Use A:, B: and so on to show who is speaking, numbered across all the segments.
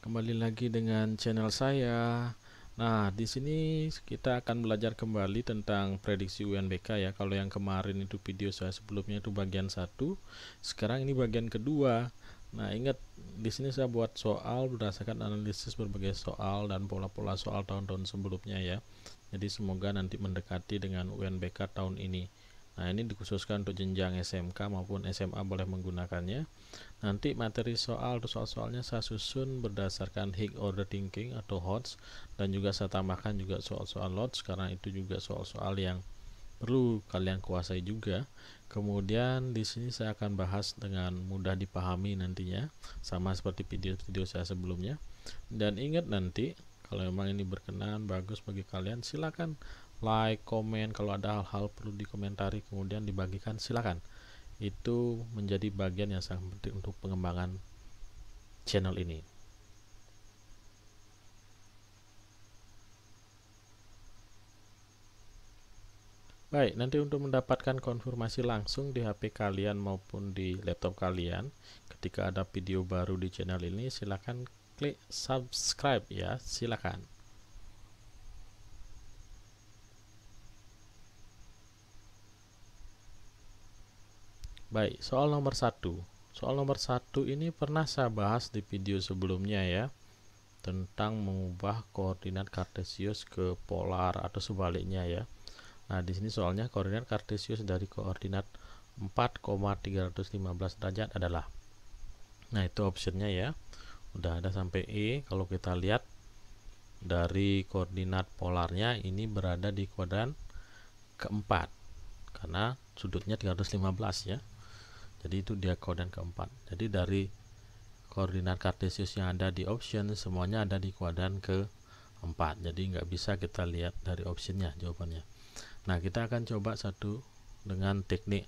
A: Kembali lagi dengan channel saya. Nah, di sini kita akan belajar kembali tentang prediksi UNBK ya. Kalau yang kemarin itu video saya sebelumnya itu bagian 1, sekarang ini bagian kedua. Nah, ingat di sini saya buat soal berdasarkan analisis berbagai soal dan pola-pola soal tahun-tahun sebelumnya ya. Jadi semoga nanti mendekati dengan UNBK tahun ini. Nah, ini dikhususkan untuk jenjang SMK maupun SMA boleh menggunakannya. Nanti materi soal atau soal-soalnya saya susun berdasarkan Higgs order thinking atau HOTS, dan juga saya tambahkan juga soal-soal LOTS karena itu juga soal-soal yang perlu kalian kuasai juga. Kemudian di sini saya akan bahas dengan mudah dipahami nantinya, sama seperti video-video saya sebelumnya. Dan ingat nanti kalau memang ini berkenan bagus bagi kalian, silakan like, komen, kalau ada hal-hal perlu dikomentari kemudian dibagikan, silakan. Itu menjadi bagian yang sangat penting untuk pengembangan channel ini. Baik, nanti untuk mendapatkan konfirmasi langsung di HP kalian maupun di laptop kalian ketika ada video baru di channel ini, silakan klik subscribe ya, silakan. Baik, soal nomor 1. Soal nomor 1 ini pernah saya bahas di video sebelumnya ya, tentang mengubah koordinat kartesius ke polar atau sebaliknya ya. Nah, di sini soalnya koordinat kartesius dari koordinat 4,315 derajat adalah. Nah, itu optionnya ya. Udah ada sampai E. Kalau kita lihat dari koordinat polarnya ini berada di kuadran keempat karena sudutnya 315 ya. Jadi itu dia koordinat keempat. Jadi dari koordinat kartesius yang ada di option semuanya ada di kuadran keempat. Jadi nggak bisa kita lihat dari optionnya jawabannya. Nah, kita akan coba satu dengan teknik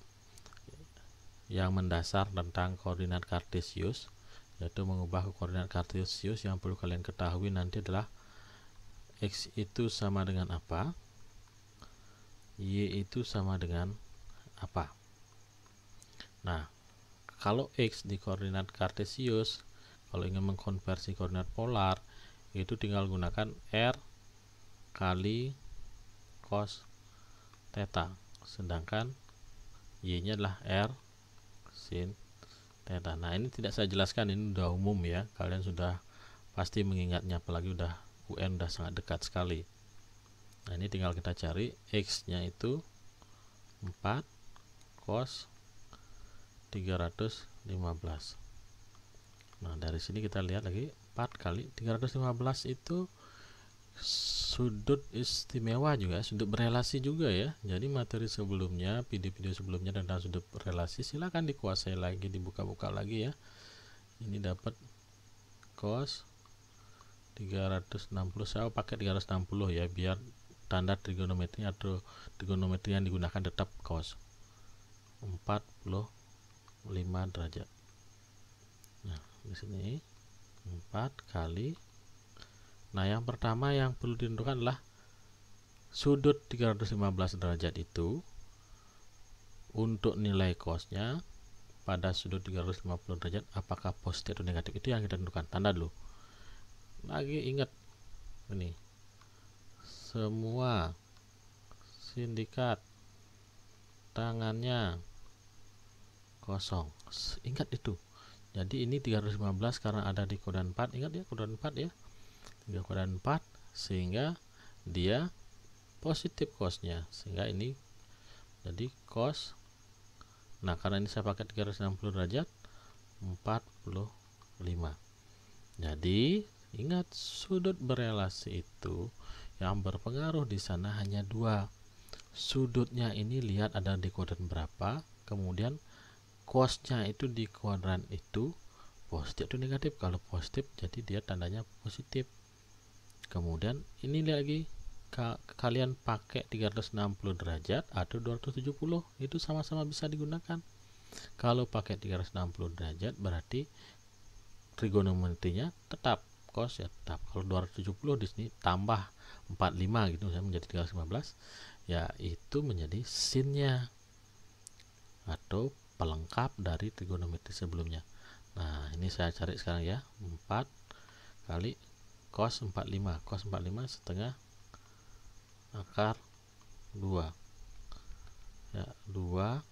A: yang mendasar tentang koordinat kartesius, yaitu mengubah koordinat kartesius. Yang perlu kalian ketahui nanti adalah X itu sama dengan apa, Y itu sama dengan apa. Nah, kalau X di koordinat kartesius, kalau ingin mengkonversi koordinat polar, itu tinggal gunakan R kali cos theta, sedangkan Y nya adalah R sin theta. Nah, ini tidak saya jelaskan, ini udah umum ya, kalian sudah pasti mengingatnya, apalagi udah UN udah sangat dekat sekali. Nah, ini tinggal kita cari X nya itu 4 cos 315. Nah, dari sini kita lihat lagi 4 kali 315 itu sudut istimewa juga, sudut berelasi juga ya. Jadi materi sebelumnya, video-video sebelumnya tentang sudut berelasi silahkan dikuasai lagi, dibuka-buka lagi ya. Ini dapat cos 360, saya pakai 360 ya, biar tanda trigonometri atau trigonometri yang digunakan tetap cos 45 derajat. Nah, di sini 4 kali. Nah, yang pertama yang perlu ditentukan adalah sudut 315 derajat itu untuk nilai cosnya pada sudut 350 derajat apakah positif atau negatif, itu yang kita tentukan. Tanda dulu. Lagi ingat ini, semua sindikat tangannya kosong. Ingat itu. Jadi ini 315 karena ada di kuadran 4. Ingat ya, kuadran 4 ya. 3 kuadran 4 sehingga dia positif cosnya, sehingga ini jadi cos. Nah, karena ini saya pakai 360 derajat 45. Jadi ingat, sudut berelasi itu yang berpengaruh di sana hanya dua. Sudutnya ini lihat ada di kuadran berapa, kemudian cosnya itu di kuadran itu positif atau negatif. Kalau positif jadi dia tandanya positif. Kemudian ini lagi kalian pakai 360 derajat atau 270, itu sama-sama bisa digunakan. Kalau pakai 360 derajat berarti trigonometrinya tetap, cos ya tetap. Kalau 270 di sini tambah 45 gitu saya menjadi 315, ya itu menjadi sinnya atau pelengkap dari trigonometri sebelumnya. Nah, ini saya cari sekarang ya, 4 kali cos 45. Cos 45 setengah akar 2 ya, 2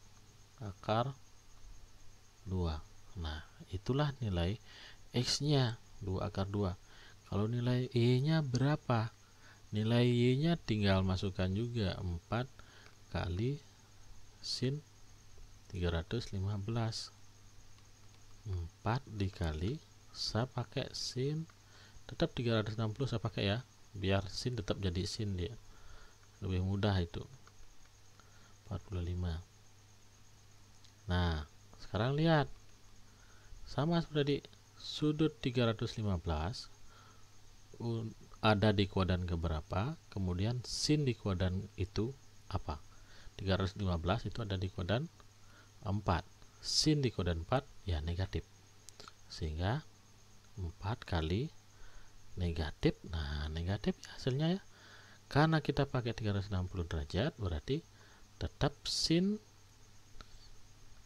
A: akar 2. Nah, itulah nilai X nya 2 akar 2. Kalau nilai Y nya berapa? Nilai Y nya tinggal masukkan juga 4 kali sin 315. 4 dikali, saya pakai sin, tetap 360 saya pakai ya, biar sin tetap jadi sin, dia lebih mudah itu 45. Nah, sekarang lihat sama seperti sudut 315 ada di kuadran keberapa, kemudian sin di kuadran itu apa. 315 itu ada di kuadran 4, sin di kuadran 4 ya negatif, sehingga 4 kali negatif. Nah, negatif ya hasilnya ya, karena kita pakai 360 derajat berarti tetap sin,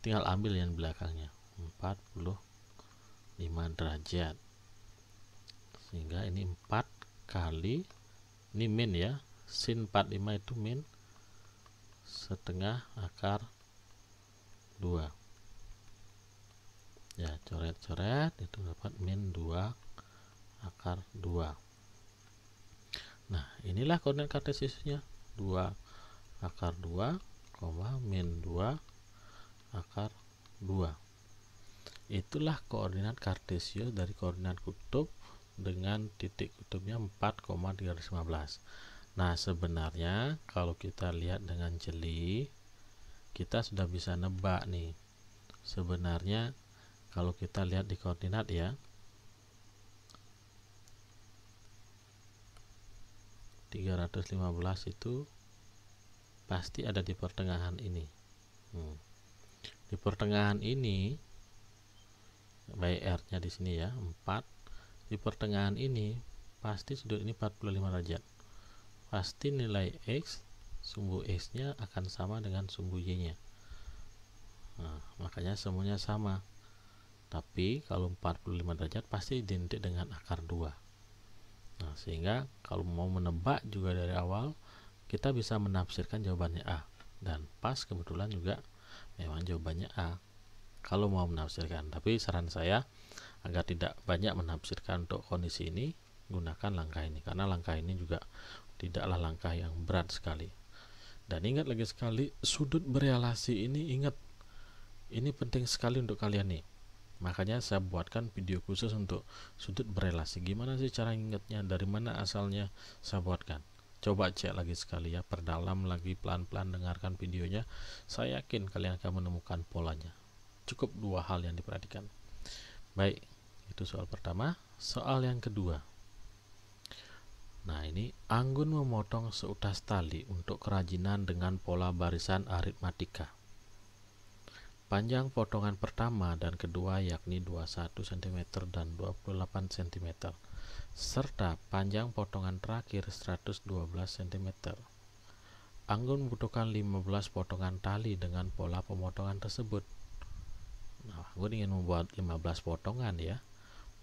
A: tinggal ambil yang belakangnya 45 derajat, sehingga ini 4 kali, ini min ya, sin 45 itu min setengah akar 2 ya, coret-coret itu dapat min 2 akar 2. Nah, inilah koordinat kartesiusnya, 2 akar 2, min 2 akar 2. Itulah koordinat kartesius dari koordinat kutub dengan titik kutubnya 4,315. Nah, sebenarnya kalau kita lihat dengan jeli, kita sudah bisa nebak nih. Sebenarnya kalau kita lihat di koordinat ya, 315 itu pasti ada di pertengahan ini. Di pertengahan ini, baik R nya di sini ya, 4. Di pertengahan ini pasti sudut ini 45 derajat. Pasti nilai X, sumbu X nya akan sama dengan sumbu Y nya. Nah, makanya semuanya sama. Tapi kalau 45 derajat pasti identik dengan akar 2. Nah, sehingga kalau mau menebak juga dari awal, kita bisa menafsirkan jawabannya A. Dan pas kebetulan juga memang jawabannya A kalau mau menafsirkan. Tapi saran saya agar tidak banyak menafsirkan untuk kondisi ini, gunakan langkah ini, karena langkah ini juga tidaklah langkah yang berat sekali. Dan ingat lagi sekali, sudut berelasi ini, ingat, ini penting sekali untuk kalian nih. Makanya saya buatkan video khusus untuk sudut berelasi. Gimana sih cara ingatnya, dari mana asalnya, saya buatkan. Coba cek lagi sekali ya, perdalam lagi, pelan-pelan dengarkan videonya. Saya yakin kalian akan menemukan polanya. Cukup 2 hal yang diperhatikan. Baik, itu soal pertama. Soal yang kedua. Nah, ini Anggun memotong seutas tali untuk kerajinan dengan pola barisan aritmatika. Panjang potongan pertama dan kedua yakni 21 cm dan 28 cm, serta panjang potongan terakhir 112 cm. Anggun membutuhkan 15 potongan tali dengan pola pemotongan tersebut. Nah, Anggun ingin membuat 15 potongan ya.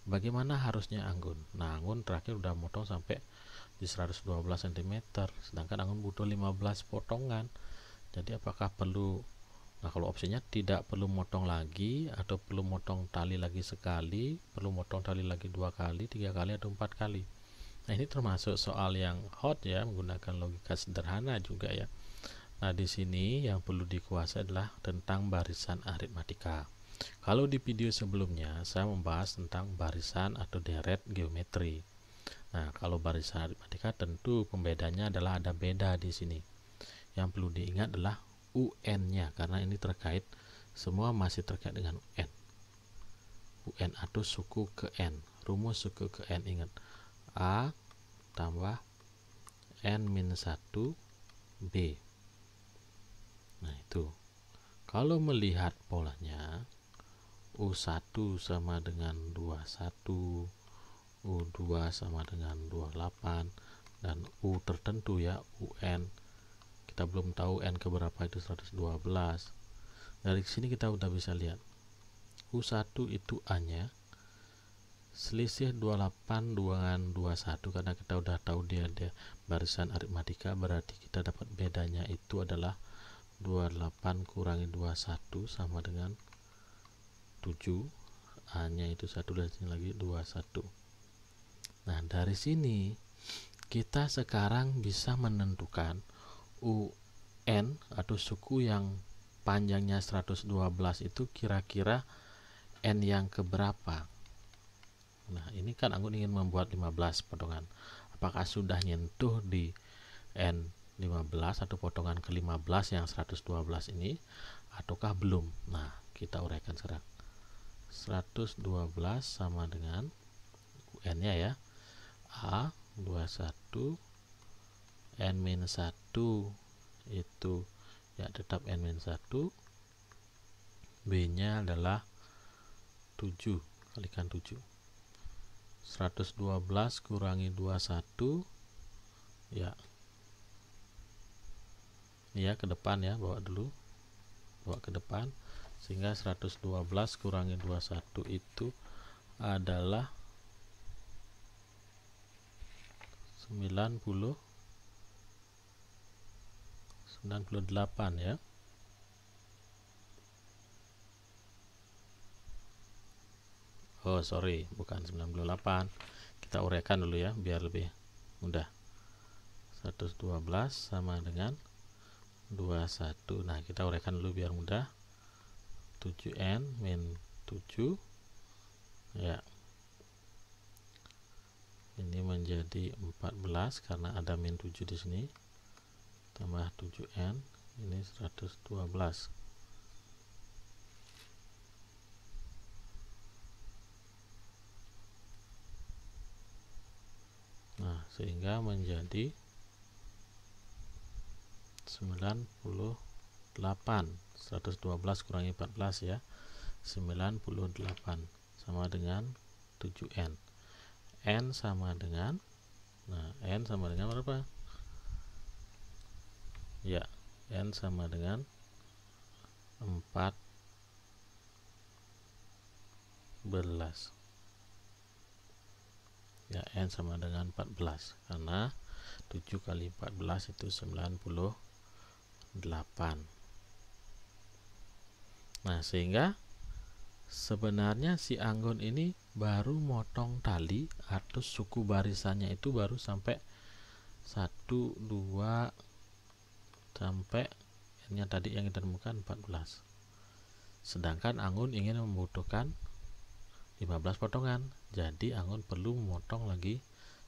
A: Bagaimana harusnya Anggun? Nah, Anggun terakhir udah motong sampai di 112 cm, sedangkan Anggun butuh 15 potongan. Jadi apakah perlu, nah kalau opsinya tidak perlu motong lagi, atau perlu motong tali lagi sekali, perlu motong tali lagi 2 kali, 3 kali, atau 4 kali. Nah, ini termasuk soal yang hot ya, menggunakan logika sederhana juga ya. Nah, di sini yang perlu dikuasai adalah tentang barisan aritmatika. Kalau di video sebelumnya saya membahas tentang barisan atau deret geometri. Nah, kalau barisan aritmatika tentu pembedanya adalah ada beda di sini. Yang perlu diingat adalah UN-nya, karena ini terkait, semua masih terkait dengan UN. UN atau suku ke N, rumus suku ke N, ingat, A tambah N-1 B. Nah, itu kalau melihat polanya, U1 sama dengan 21, U2 sama dengan 28, dan U tertentu ya, UN kita belum tahu N keberapa itu 112. Dari sini kita udah bisa lihat U1 itu A nya selisih 28 dengan 21, karena kita udah tahu dia barisan aritmatika, berarti kita dapat bedanya itu adalah 28 kurangi 21 sama dengan 7, A-nya itu 1 dan sini lagi 21. Nah, dari sini kita sekarang bisa menentukan UN atau suku yang panjangnya 112 itu kira-kira N yang keberapa. Nah, ini kan Anggun ingin membuat 15 potongan. Apakah sudah nyentuh di N 15 atau potongan ke-15 yang 112 ini ataukah belum? Nah, kita uraikan sekarang. 112 sama dengan UN-nya ya. A 21 N-1 itu ya tetap N-1, B-nya adalah 7 kalikan 7. 112 kurangi 21 ya. Ini ya ke depan ya, bawa ke depan, sehingga 112 kurangi 21 itu adalah 98 ya. Oh sorry, bukan 98, kita uraikan dulu ya biar lebih mudah. 112 sama dengan 21. Nah, kita uraikan dulu biar mudah. 7N min 7 ya, ini menjadi 14 karena ada min 7 di sini, tambah 7N, ini 112. Nah, sehingga menjadi 98. 112 kurangi 14 ya, 98 sama dengan 7N. N sama dengan, nah N sama dengan berapa? Ya, N sama dengan 14 ya, N sama dengan 14 karena 7 kali 14 itu 98. Nah, sehingga sebenarnya si Anggun ini baru motong tali atau suku barisannya itu baru sampai 1, 2 sampai N-nya tadi yang kita temukan 14. Sedangkan Anggun ingin membutuhkan 15 potongan, jadi Anggun perlu memotong lagi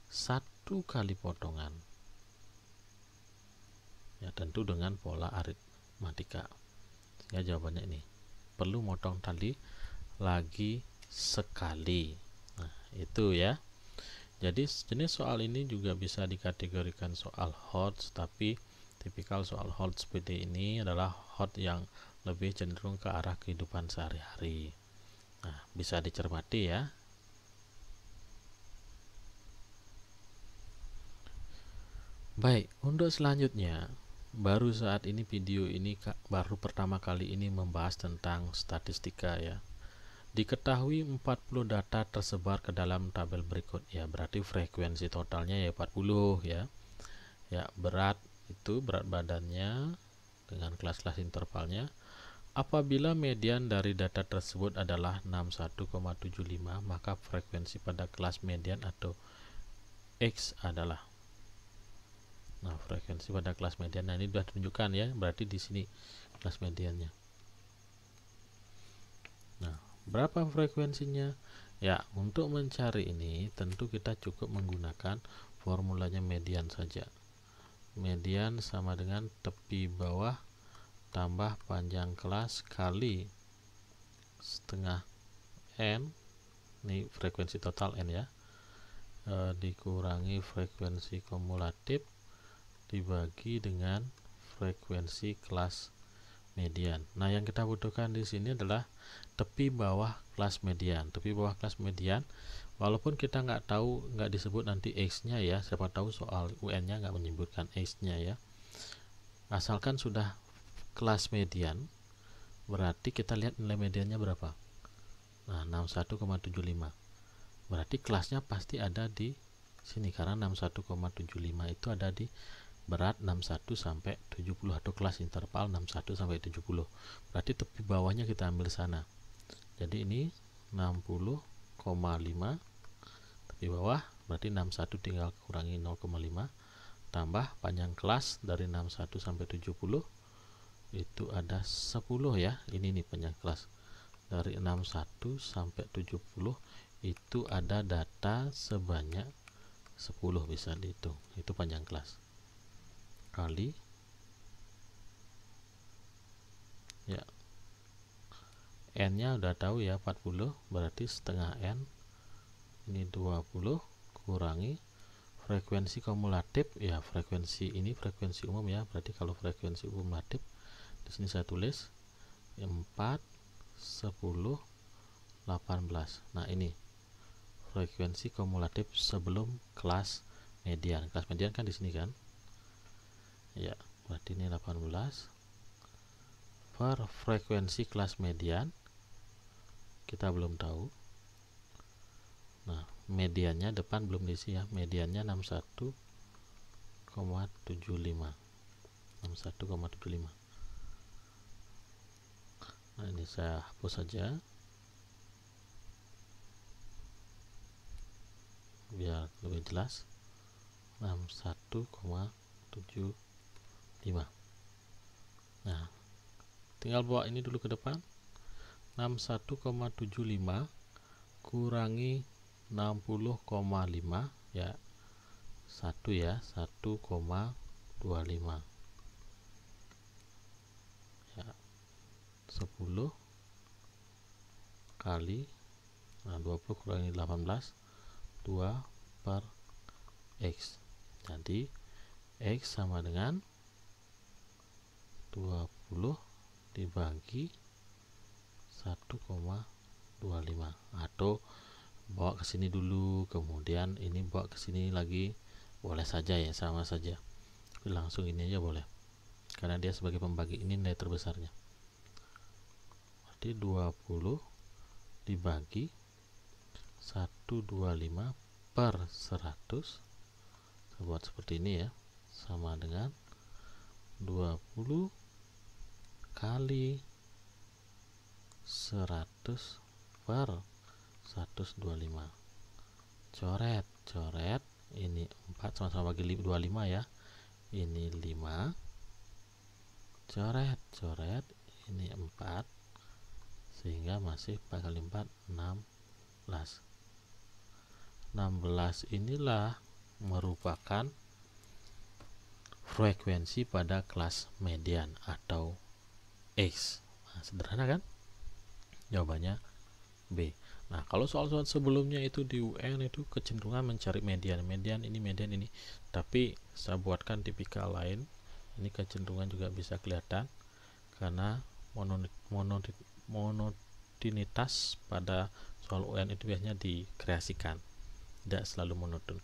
A: 1 kali potongan ya, tentu dengan pola aritmatika. Ya, jawabannya ini perlu motong tali lagi sekali. Nah, itu ya. Jadi jenis soal ini juga bisa dikategorikan soal HOTS, tapi tipikal soal HOTS seperti ini adalah HOTS yang lebih cenderung ke arah kehidupan sehari-hari. Nah, bisa dicermati ya. Baik, untuk selanjutnya, baru saat ini video ini baru pertama kali ini membahas tentang statistika ya. Diketahui 40 data tersebar ke dalam tabel berikut ya, berarti frekuensi totalnya ya 40 ya. Ya, berat itu berat badannya dengan kelas-kelas intervalnya. Apabila median dari data tersebut adalah 61,75, maka frekuensi pada kelas median atau X adalah. Nah, frekuensi pada kelas median, nah ini sudah ditunjukkan ya, berarti di sini kelas mediannya. Nah, berapa frekuensinya? Ya, untuk mencari ini tentu kita cukup menggunakan formulanya median saja. Median sama dengan tepi bawah tambah panjang kelas kali setengah N, ini frekuensi total N ya, dikurangi frekuensi kumulatif dibagi dengan frekuensi kelas median. Nah, yang kita butuhkan di sini adalah tepi bawah kelas median. Tepi bawah kelas median, walaupun kita nggak tahu, nggak disebut nanti X-nya ya, siapa tahu soal UN-nya nggak menyebutkan X-nya ya. Asalkan sudah kelas median, berarti kita lihat nilai mediannya berapa. Nah, 61,75. berarti kelasnya pasti ada di sini karena 61,75 itu ada di berat 61 sampai 70 atau kelas interval 61 sampai 70. Berarti tepi bawahnya kita ambil sana. Jadi ini 60,5 tepi bawah, berarti 61 tinggal kurangi 0,5 tambah panjang kelas dari 61 sampai 70 itu ada 10 ya. Ini nih panjang kelas dari 61 sampai 70 itu ada data sebanyak 10 bisa dihitung. Itu panjang kelas kali ya, n nya udah tahu ya 40, berarti setengah n ini 20 kurangi frekuensi kumulatif ya, frekuensi ini frekuensi umum ya, berarti kalau frekuensi kumulatif di sini saya tulis 4 10 18. Nah ini frekuensi kumulatif sebelum kelas median. Kelas median kan di sini kan ya, berarti ini 18 per frekuensi kelas median kita belum tahu. Nah mediannya depan belum diisi ya, mediannya 61,75 61,75. Nah ini saya hapus saja biar lebih jelas. 61,75. Nah tinggal bawa ini dulu ke depan. 61,75 kurangi 60,5 ya 1 ya, 1,25 ya, 10 kali 20 kurangi 18 2 per X. Jadi X sama dengan 20 dibagi 1,25 atau bawa ke sini dulu kemudian ini bawa ke sini lagi boleh saja ya, sama saja. Tapi langsung ini aja boleh karena dia sebagai pembagi, ini nilai terbesarnya. Berarti 20 dibagi 125 per 100, saya buat seperti ini ya, sama dengan 20 kali 100 per 125. Coret ini 4 sama-sama bagi 25 ya, ini 5 coret ini 4 sehingga masih 4 kali 4 16. 16 inilah merupakan frekuensi pada kelas median atau X. Nah, sederhana kan? Jawabannya B. Nah, kalau soal-soal sebelumnya itu di UN itu kecenderungan mencari median ini, tapi saya buatkan tipikal lain. Ini kecenderungan juga bisa kelihatan karena monotonitas pada soal UN itu biasanya dikreasikan, tidak selalu monoton.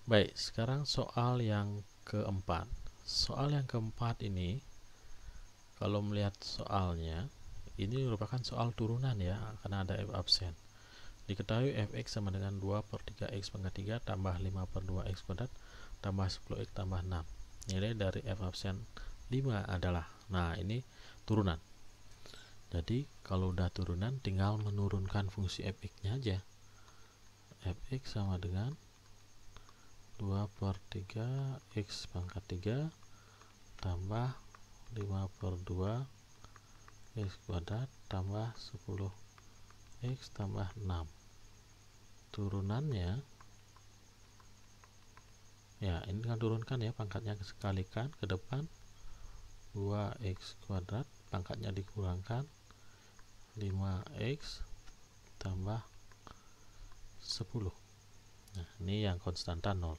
A: Baik, sekarang soal yang keempat. Soal yang keempat ini, kalau melihat soalnya, ini merupakan soal turunan ya, karena ada F absen. Diketahui fx sama dengan 2 per 3x pangkat 3 tambah 5 per 2x kuadrat tambah 10x tambah 6. Nilai dari F absen 5 adalah, nah ini turunan. Jadi kalau udah turunan tinggal menurunkan fungsi fx nya aja. Fx sama dengan 2 per 3 x pangkat 3 tambah 5 per 2 x kuadrat tambah 10 x tambah 6. Turunannya ya, ini kan turunkan ya, pangkatnya sekalikan ke depan 2x kuadrat, pangkatnya dikurangkan 5x tambah 10. Nah ini yang konstanta 0.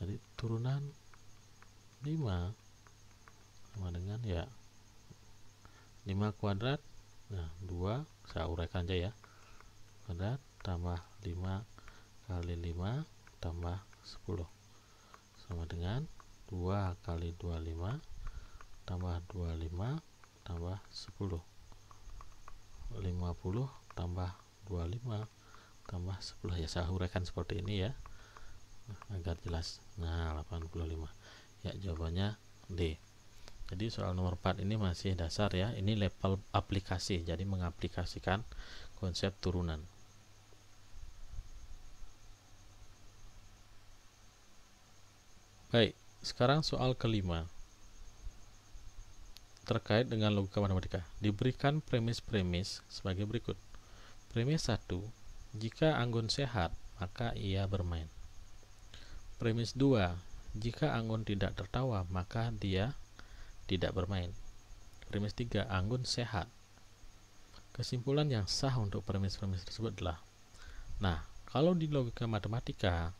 A: Jadi turunan 5 sama dengan ya 5 kuadrat, nah 2 saya uraikan aja ya, kuadrat tambah 5 kali 5 tambah 10 sama dengan 2 kali 25 tambah 25 tambah 10. 50 tambah 25 tambah 10, ya saya uraikan seperti ini ya agar jelas. Nah 85, ya jawabannya D. Jadi soal nomor 4 ini masih dasar ya, ini level aplikasi, jadi mengaplikasikan konsep turunan. Baik, sekarang soal kelima terkait dengan logika matematika. Diberikan premis-premis sebagai berikut. Premis 1, jika Anggun sehat, maka ia bermain. Premis 2, jika Anggun tidak tertawa, maka dia tidak bermain. Premis 3, Anggun sehat. Kesimpulan yang sah untuk premis-premis tersebut adalah, nah, kalau di logika matematika,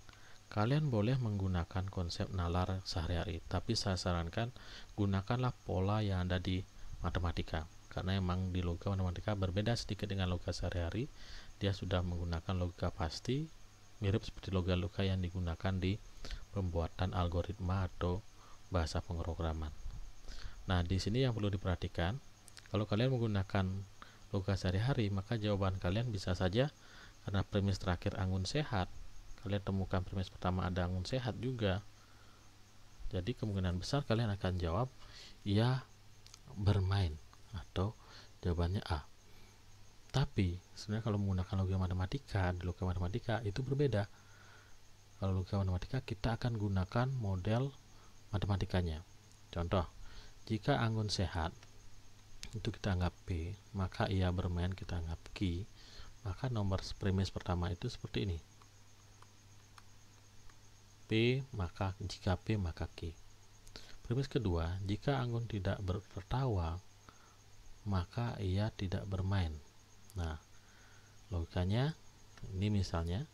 A: kalian boleh menggunakan konsep nalar sehari-hari, tapi saya sarankan gunakanlah pola yang ada di matematika, karena emang di logika matematika berbeda sedikit dengan logika sehari-hari. Dia sudah menggunakan logika pasti, mirip seperti logika yang digunakan di pembuatan algoritma atau bahasa pemrograman. Nah, di sini yang perlu diperhatikan, kalau kalian menggunakan logika sehari-hari, maka jawaban kalian bisa saja, karena premis terakhir Anggun sehat, kalian temukan premis pertama ada Anggun sehat juga, jadi kemungkinan besar kalian akan jawab ia bermain, atau jawabannya A. Tapi sebenarnya kalau menggunakan logika matematika, di logika matematika itu berbeda. Kalau logika matematika kita akan gunakan model matematikanya. Contoh, jika Anggun sehat itu kita anggap P, maka ia bermain kita anggap Q, maka nomor premis pertama itu seperti ini. P maka jika P maka Q. Premis kedua, jika Anggun tidak tertawa, maka ia tidak bermain. Nah, logikanya ini misalnya,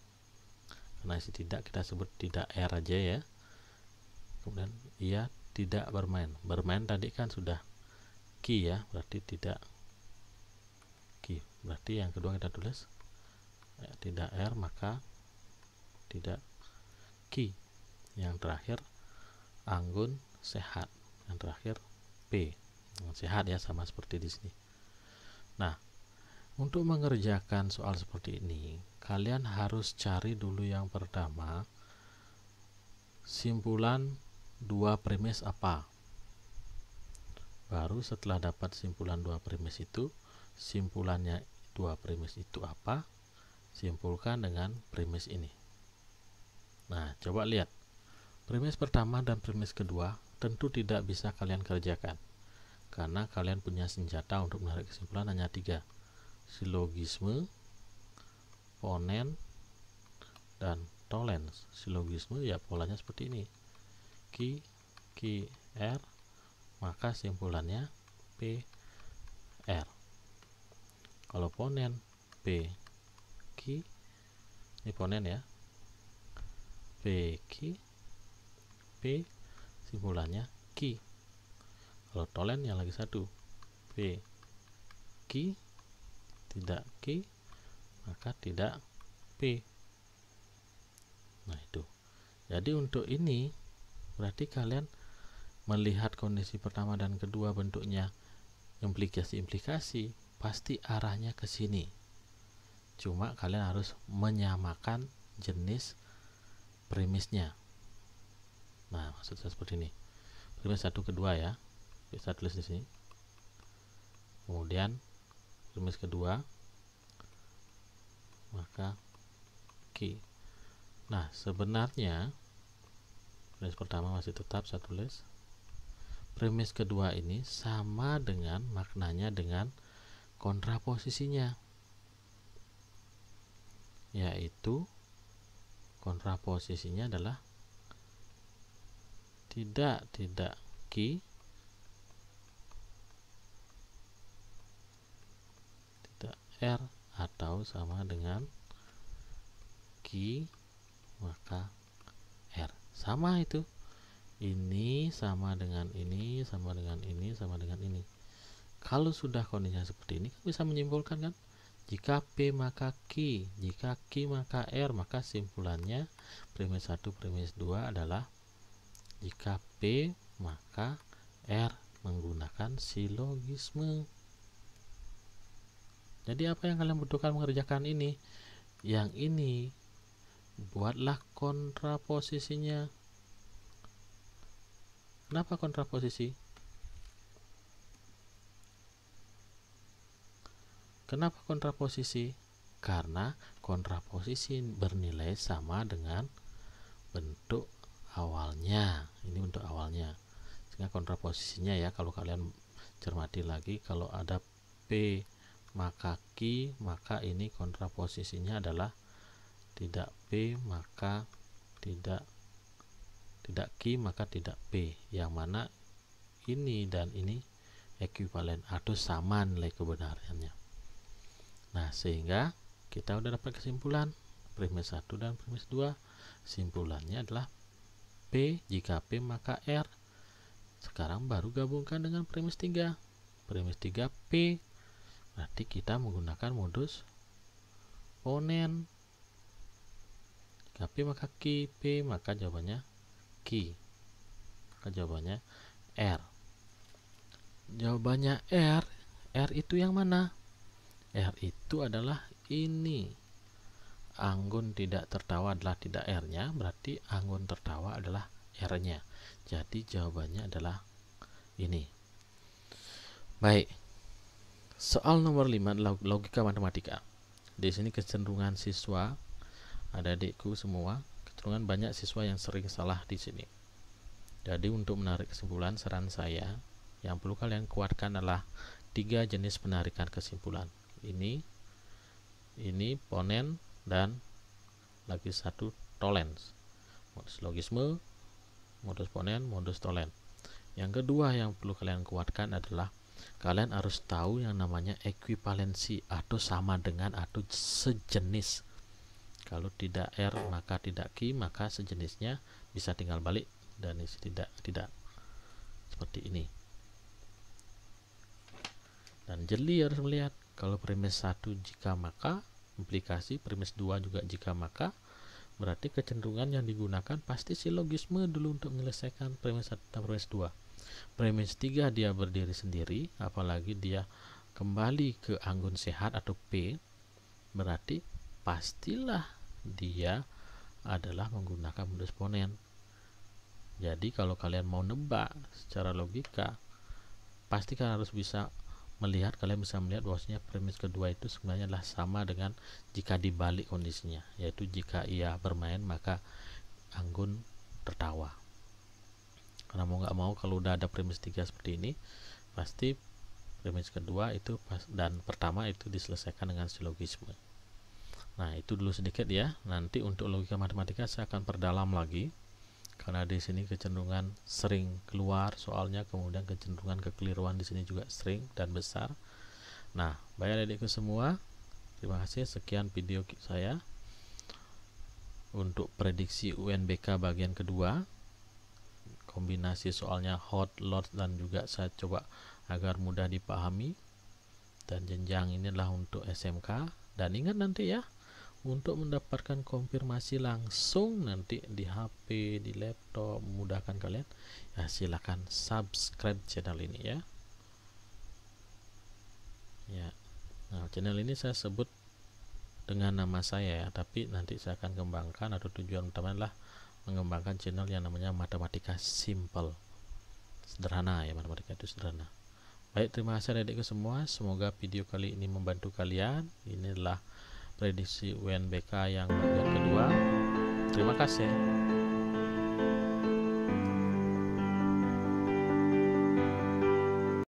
A: karena isi tidak kita sebut tidak R aja ya. Kemudian ia tidak bermain. Bermain tadi kan sudah Q ya, berarti tidak Q. Berarti yang kedua kita tulis ya, tidak R maka tidak Q. Yang terakhir Anggun sehat. Yang terakhir P. Sehat ya, sama seperti di sini. Nah, untuk mengerjakan soal seperti ini, kalian harus cari dulu yang pertama simpulan dua premis apa. Baru setelah dapat simpulan dua premis itu, simpulannya dua premis itu apa, simpulkan dengan premis ini. Nah, coba lihat. Premis pertama dan premis kedua tentu tidak bisa kalian kerjakan, karena kalian punya senjata untuk menarik kesimpulan hanya 3. Silogisme, ponen, dan tolens. Silogisme ya polanya seperti ini. Q, Q, R, maka simpulannya P, R. Kalau ponen P, Q, ini ponen ya, P, Q, P, simpulannya Q. Kalau tolen yang lagi satu, P, Q, tidak Q, maka tidak P. Nah itu. Jadi untuk ini berarti kalian melihat kondisi pertama dan kedua bentuknya implikasi-implikasi, pasti arahnya ke sini. Cuma kalian harus menyamakan jenis premisnya. Nah, maksud saya seperti ini. Premis 1 kedua ya. Bisa tulis di sini. Kemudian premis kedua maka Q. Nah, sebenarnya premis pertama masih tetap saya tulis. Premis kedua ini sama dengan maknanya dengan kontraposisinya, yaitu kontraposisinya adalah tidak Q, tidak R, atau sama dengan Q maka R. Sama itu. Ini sama dengan ini, sama dengan ini, sama dengan ini. Kalau sudah kondisinya seperti ini, bisa menyimpulkan kan? Jika P maka Q, jika Q maka R, maka simpulannya premis 1, premis 2 adalah jika P maka R, menggunakan silogisme. Jadi apa yang kalian butuhkan mengerjakan ini? Yang ini buatlah kontraposisinya. Kenapa kontraposisi? Kenapa kontraposisi? Karena kontraposisi bernilai sama dengan bentuk awalnya. Ini bentuk awalnya. Sehingga kontraposisinya ya, kalau kalian cermati lagi, kalau ada P maka Q, maka ini kontraposisinya adalah tidak P maka tidak Q maka tidak P, yang mana ini dan ini ekuivalen atau sama nilai kebenarannya. Nah, sehingga kita udah dapat kesimpulan premis 1 dan premis 2. Simpulannya adalah P, jika P maka R. Sekarang baru gabungkan dengan premis 3. Premis 3 P, berarti kita menggunakan modus ponen. Jika P maka Q, P maka jawabannya Q, maka jawabannya R. Jawabannya R. R itu yang mana? R itu adalah ini. Anggun tidak tertawa adalah tidak R-nya, berarti anggun tertawa adalah R-nya. Jadi jawabannya adalah ini. Baik. Soal nomor 5 adalah logika matematika. Di sini kecenderungan siswa, adik-adikku semua, kecenderungan banyak siswa yang sering salah di sini. Jadi untuk menarik kesimpulan, saran saya yang perlu kalian kuatkan adalah 3 jenis penarikan kesimpulan. Ini ponen, dan lagi satu tolens. Modus logisme, modus ponen, modus tolen. Yang kedua yang perlu kalian kuatkan adalah kalian harus tahu yang namanya ekuivalensi, atau sama dengan atau sejenis. Kalau tidak R maka tidak Q, maka sejenisnya bisa tinggal balik dan isi tidak seperti ini. Dan jeli harus melihat kalau premis 1 jika maka, implikasi premis 2 juga jika maka, berarti kecenderungan yang digunakan pasti silogisme dulu untuk menyelesaikan premis 1 dan premis 2. Premis 3 dia berdiri sendiri, apalagi dia kembali ke anggun sehat atau P, berarti pastilah dia adalah menggunakan modus ponen. Jadi kalau kalian mau nebak secara logika, pasti kalian harus bisa melihat, kalian bisa melihat bahwasanya premis kedua itu sebenarnya adalah sama dengan jika dibalik kondisinya, yaitu jika ia bermain maka anggun tertawa. Karena mau nggak mau kalau udah ada premis 3 seperti ini, pasti premis kedua itu dan pertama itu diselesaikan dengan silogisme. Nah, itu dulu sedikit ya. Nanti untuk logika matematika saya akan perdalam lagi, karena di sini kecenderungan sering keluar soalnya, kemudian kecenderungan kekeliruan di sini juga sering dan besar. Nah, baik adik-adikku semua, terima kasih. Sekian video saya untuk prediksi UNBK bagian kedua. Kombinasi soalnya hot, lot, dan juga saya coba agar mudah dipahami. Dan jenjang ini adalah untuk SMK. Dan ingat nanti ya, untuk mendapatkan konfirmasi langsung nanti di HP, di laptop, memudahkan kalian, ya silakan subscribe channel ini ya. Nah, channel ini saya sebut dengan nama saya ya, tapi nanti saya akan kembangkan, atau tujuan utama adalah mengembangkan channel yang namanya matematika simple, sederhana ya. Matematika itu sederhana. Baik, terima kasih adik-adikku semua. Semoga video kali ini membantu kalian. Ini adalah prediksi UNBK yang bagian kedua. Terima kasih.